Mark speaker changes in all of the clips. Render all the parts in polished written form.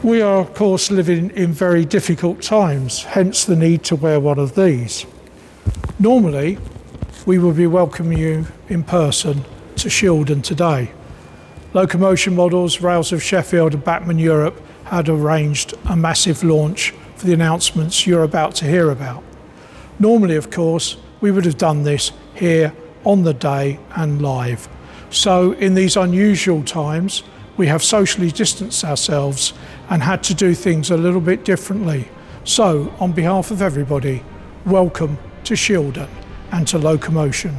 Speaker 1: We are, of course, living in very difficult times, hence the need to wear one of these. Normally, we would be welcoming you in person to Shildon today. Locomotion Models, Rails of Sheffield and Bachmann Europe had arranged a massive launch for the announcements you're about to hear about. Normally, of course, we would have done this here on the day and live. So in these unusual times, we have socially distanced ourselves and had to do things a little bit differently. So on behalf of everybody, welcome to Shildon and to Locomotion.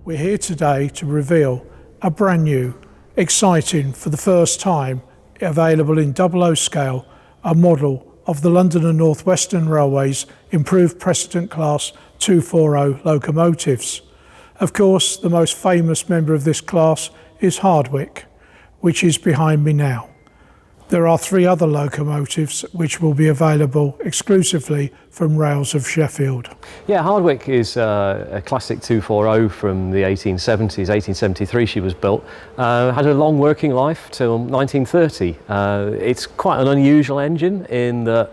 Speaker 1: We're here today to reveal a brand new, exciting, for the first time, available in 00 scale, a model of the London and North Western Railway's improved precedent class 240 locomotives. Of course, the most famous member of this class is Hardwick, which is behind me now. There are 3 other locomotives which will be available exclusively from Rails of Sheffield.
Speaker 2: Yeah, Hardwick is a classic 240 from the 1870s. 1873 she was built. Had a long working life till 1930. It's quite an unusual engine in that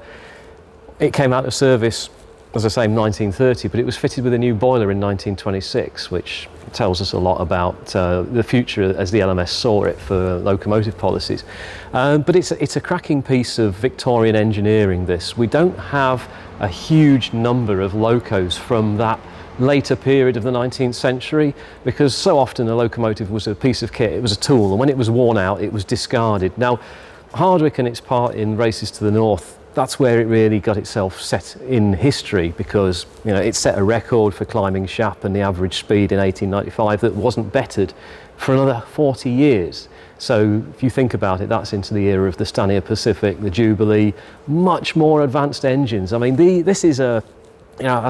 Speaker 2: it came out of service, as I say, in 1930, but it was fitted with a new boiler in 1926, which tells us a lot about the future as the LMS saw it for locomotive policies. But it's a cracking piece of Victorian engineering, this. We don't have a huge number of locos from that later period of the 19th century, because so often a locomotive was a piece of kit, it was a tool, and when it was worn out, it was discarded. Now, Hardwick and its part in Races to the North, that's where it really got itself set in history, because it set a record for climbing Shap and the average speed in 1895 that wasn't bettered for another 40 years. So if you think about it, that's into the era of the Stanier Pacific, the Jubilee, much more advanced engines. I mean, this is a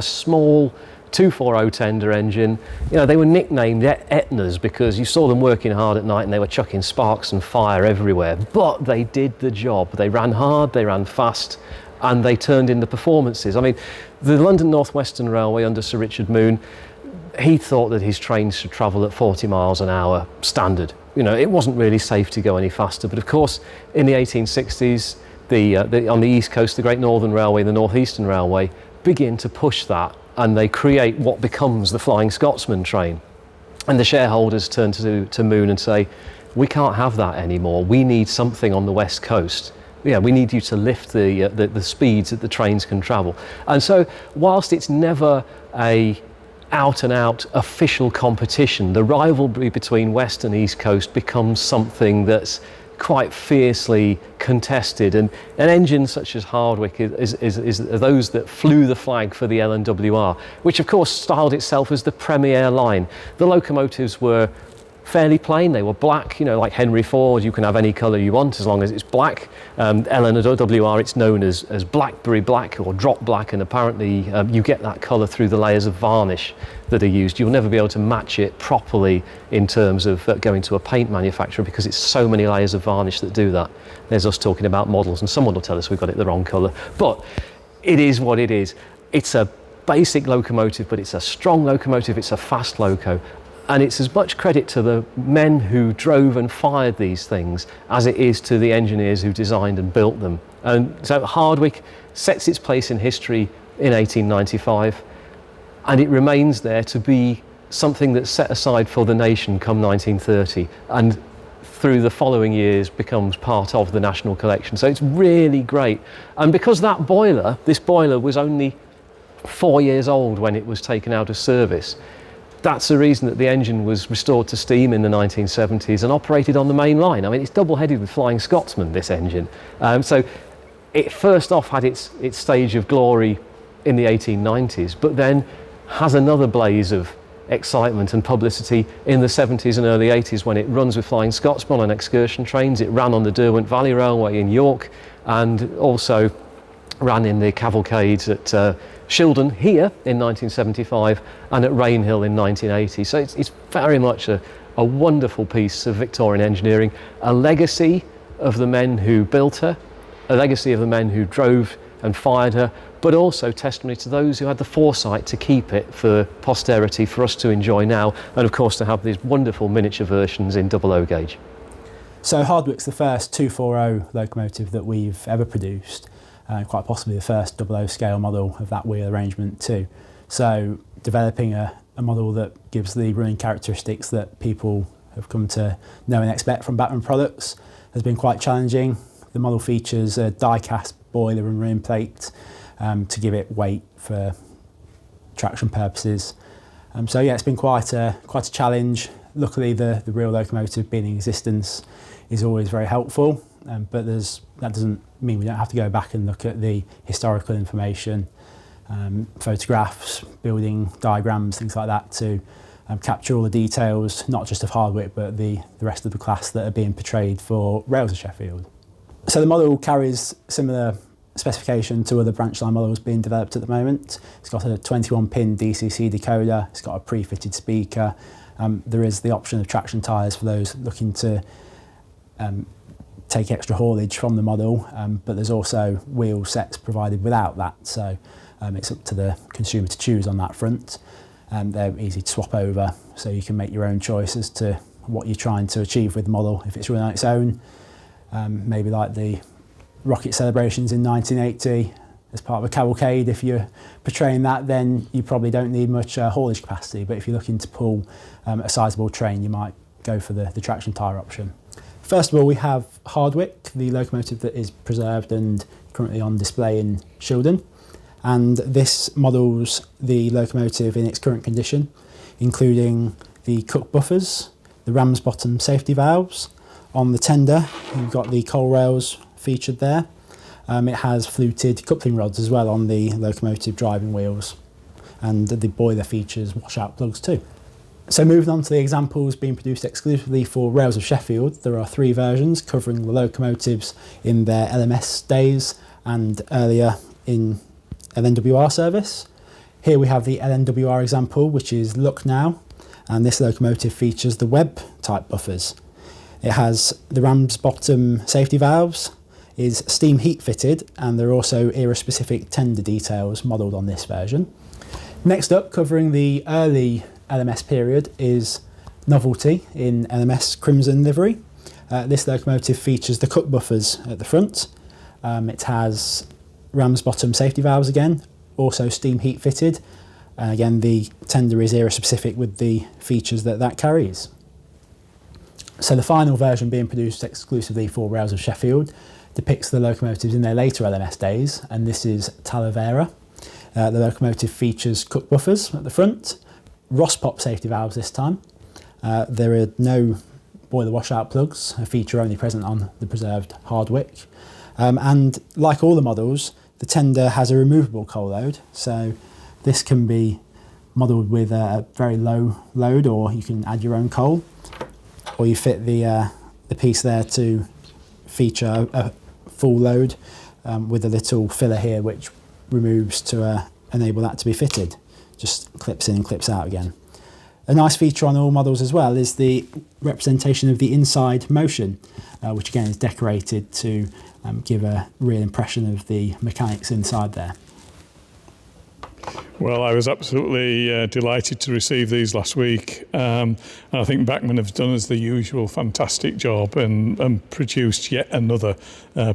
Speaker 2: small 240 tender engine. They were nicknamed Etnas because you saw them working hard at night and they were chucking sparks and fire everywhere, but they did the job. They ran hard, they ran fast, and they turned in the performances. I mean, the London North Western Railway under Sir Richard Moon, he thought that his trains should travel at 40 miles an hour standard. It wasn't really safe to go any faster, but of course in the 1860s on the East Coast, the Great Northern Railway, the North Eastern Railway begin to push that, and they create what becomes the Flying Scotsman train. And the shareholders turn to Moon and say, we can't have that anymore. We need something on the West Coast. We need you to lift the speeds that the trains can travel. And so whilst it's never a out and out official competition, the rivalry between West and East Coast becomes something that's quite fiercely contested, and an engine such as Hardwick is those that flew the flag for the LNWR, which of course styled itself as the premier line. The locomotives were fairly plain. They were black, you know, like Henry Ford. You can have any colour you want as long as it's black. LNWR, it's known as blackberry black or drop black, and apparently you get that colour through the layers of varnish that are used. You'll never be able to match it properly in terms of going to a paint manufacturer, because it's so many layers of varnish that do that. There's us talking about models, and someone will tell us we've got it the wrong colour. But it is what it is. It's a basic locomotive, but it's a strong locomotive, it's a fast loco. And it's as much credit to the men who drove and fired these things as it is to the engineers who designed and built them. And so Hardwick sets its place in history in 1895, and it remains there to be something that's set aside for the nation come 1930, and through the following years becomes part of the national collection. So it's really great. And because that boiler, this boiler was only 4 years old when it was taken out of service, that's the reason that the engine was restored to steam in the 1970s and operated on the main line. I mean, it's double-headed with Flying Scotsman, this engine. So it first off had its stage of glory in the 1890s, but then has another blaze of excitement and publicity in the 70s and early 80s when it runs with Flying Scotsman on excursion trains. It ran on the Derwent Valley Railway in York, and also ran in the cavalcades at Shildon here in 1975 and at Rainhill in 1980. So it's very much a wonderful piece of Victorian engineering, a legacy of the men who built her, a legacy of the men who drove and fired her, but also testimony to those who had the foresight to keep it for posterity, for us to enjoy now, and of course to have these wonderful miniature versions in 00 gauge.
Speaker 3: So Hardwick's the first 240 locomotive that we've ever produced. Quite possibly the first 00 scale model of that wheel arrangement too. So developing a model that gives the running characteristics that people have come to know and expect from Bachmann products has been quite challenging. The model features a die-cast boiler and running plate to give it weight for traction purposes. So yeah, it's been quite a challenge. Luckily the real locomotive being in existence is always very helpful, but that doesn't mean we don't have to go back and look at the historical information, photographs, building diagrams, things like that, to capture all the details, not just of Hardwick, but the rest of the class that are being portrayed for Rails of Sheffield. So the model carries similar specification to other branch line models being developed at the moment. It's got a 21-pin DCC decoder, it's got a pre-fitted speaker, there is the option of traction tyres for those looking to take extra haulage from the model, but there's also wheel sets provided without that, so it's up to the consumer to choose on that front. They're easy to swap over, so you can make your own choice as to what you're trying to achieve with the model. If it's running on its own, maybe like the rocket celebrations in 1980 as part of a cavalcade, if you're portraying that, then you probably don't need much haulage capacity, but if you're looking to pull a sizable train, you might go for the traction tyre option. First of all, we have Hardwick, the locomotive that is preserved and currently on display in Shildon. And this models the locomotive in its current condition, including the cook buffers, the ram's bottom safety valves. On the tender, you've got the coal rails featured there. It has fluted coupling rods as well on the locomotive driving wheels. And the boiler features washout plugs too. So moving on to the examples being produced exclusively for Rails of Sheffield, there are 3 versions covering the locomotives in their LMS days and earlier in LNWR service. Here we have the LNWR example, which is Look Now, and this locomotive features the web type buffers. It has the ram's bottom safety valves, is steam heat fitted, and there are also era specific tender details modelled on this version. Next up, covering the early LMS period, is Novelty in LMS Crimson livery. This locomotive features the cook buffers at the front. It has ram's bottom safety valves again, also steam heat fitted. And again, the tender is era specific with the features that carries. So the final version being produced exclusively for Rails of Sheffield depicts the locomotives in their later LMS days, and this is Talavera. The locomotive features cook buffers at the front, Rosspop safety valves this time. There are no boiler washout plugs, a feature only present on the preserved Hardwick. And like all the models, the tender has a removable coal load, so this can be modelled with a very low load, or you can add your own coal. or you fit the piece there to feature a full load with a little filler here which removes to enable that to be fitted. Just clips in and clips out again. A nice feature on all models as well is the representation of the inside motion, which again is decorated to give a real impression of the mechanics inside there.
Speaker 4: Well, I was absolutely delighted to receive these last week, and I think Bachmann have done as the usual fantastic job and produced yet another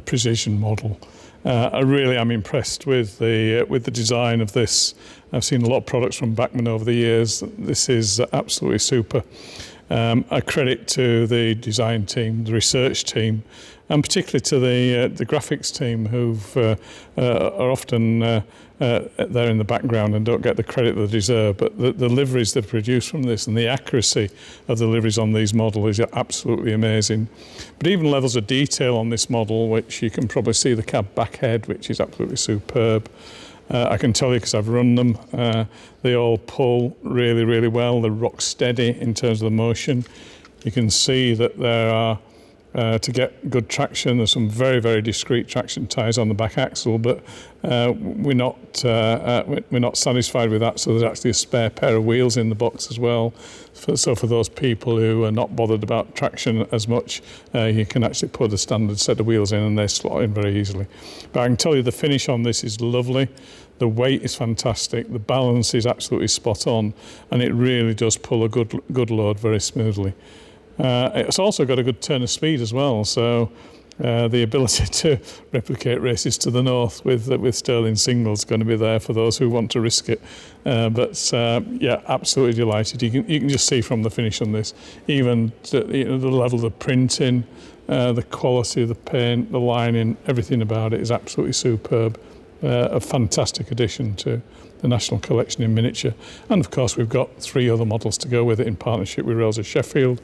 Speaker 4: precision model. I really am impressed with the design of this. I've seen a lot of products from Bachmann over the years. This is absolutely super. A credit to the design team, the research team, and particularly to the graphics team, who've are often there in the background and don't get the credit they deserve. But the liveries they've produced from this and the accuracy of the liveries on these models is absolutely amazing. But even levels of detail on this model, which you can probably see the cab back head, which is absolutely superb. I can tell you because I've run them, they all pull really, really well. They're rock steady in terms of the motion. You can see that there are, to get good traction, there's some very, very discreet traction ties on the back axle, but we're not satisfied with that. So there's actually a spare pair of wheels in the box as well. So for those people who are not bothered about traction as much, you can actually put a standard set of wheels in and they slot in very easily. But I can tell you the finish on this is lovely. The weight is fantastic. The balance is absolutely spot on, and it really does pull a good load very smoothly. It's also got a good turn of speed as well, so the ability to replicate races to the north with Stirling singles is going to be there for those who want to risk it. Yeah, absolutely delighted. You can just see from the finish on this, even the level of the printing, the quality of the paint, the lining, everything about it is absolutely superb. A fantastic addition to the National Collection in miniature. And of course we've got 3 other models to go with it in partnership with Rails of Sheffield,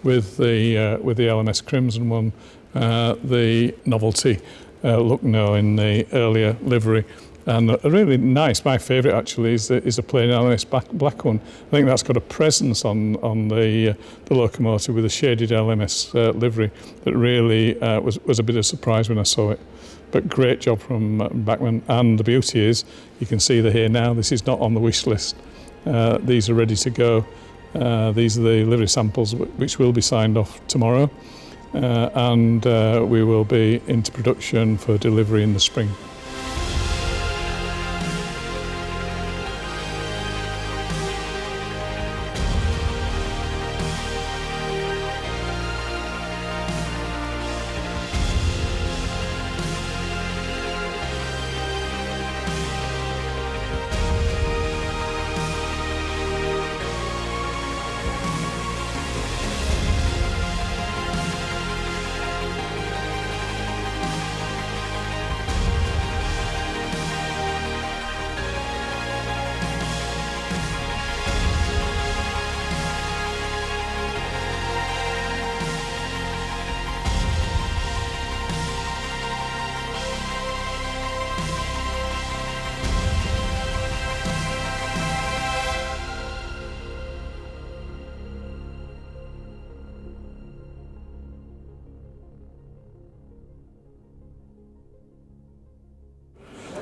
Speaker 4: with the LMS Crimson one, the novelty Lucknow in the earlier livery, and a really nice, my favourite actually is the plain LMS black one. I think that's got a presence on the locomotive with a shaded LMS livery that really was a bit of a surprise when I saw it. But great job from Bachmann, and the beauty is you can see they're here now. This is not on the wish list. These are ready to go. These are the livery samples which will be signed off tomorrow, and we will be into production for delivery in the spring.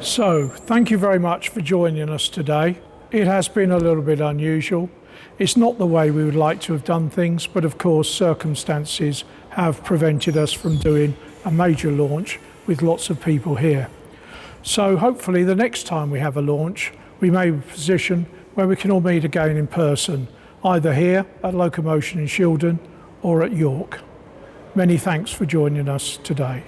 Speaker 1: So, thank you very much for joining us today. It has been a little bit unusual. It's not the way we would like to have done things, but of course circumstances have prevented us from doing a major launch with lots of people here. So hopefully the next time we have a launch, we may be in a position where we can all meet again in person, either here at Locomotion in Shildon or at York. Many thanks for joining us today.